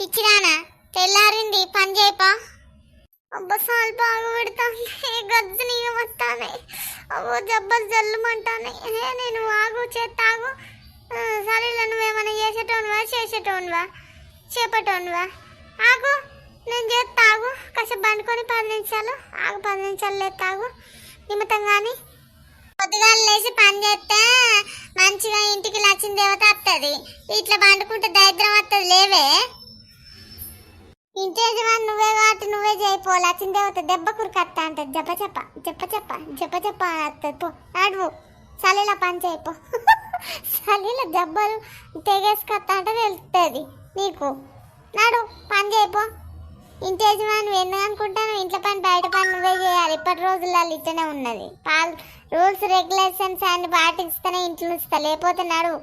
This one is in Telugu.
పిచ్చిరానా తెల్లారింది పని చేయపా. అబ్బా సాల్ బాగా పెడతాను గజ్జు నీగ వస్తానే. అబ్బో జబ్బలు జల్లుమంటానే. నేను ఆగు చేస్తాగు. సరేలే నువ్వేమైనా చేసేటోనువా చెప్పటోనువా. ఆగు నేను చేస్తాగు. కాసేపు బండుకొని 10 నిమిషాలు ఆగు. 10 నిమిషాలు లేతాగు నిమిత్తం. కానీ పొద్దుగాలు లేచి పని చేస్తే మంచిగా ఇంటికి లక్ష్మీ దేవత వస్తుంది. ఇట్లా పండుకుంటే దరిద్రం వస్తుంది. లేవే ఇంటి యజమాని నువ్వే కాబట్టి నువ్వే చేయిపో. లక్ష్మీ దేవత దెబ్బ కురికత్తా అంటది. జప్ప వస్తుంది. పో నడువు చలిలో పని చేయిపో. చలిలో దెబ్బలు తెగేసుకొస్తా అంటే వెళ్తుంది నీకు. నడు పని చేయిపో. ఇంటి యజమాని ఎందుకు అనుకుంటాను? ఇంట్లో పని బయట పని నువ్వే చేయాలి. ఇప్పటి రోజుల్లో ఇట్లనే ఉన్నది. రూల్స్ రెగ్యులేషన్స్ అన్ని పాటిస్తేనే ఇంట్లో ఉంచుతా. లేకపోతే నడు.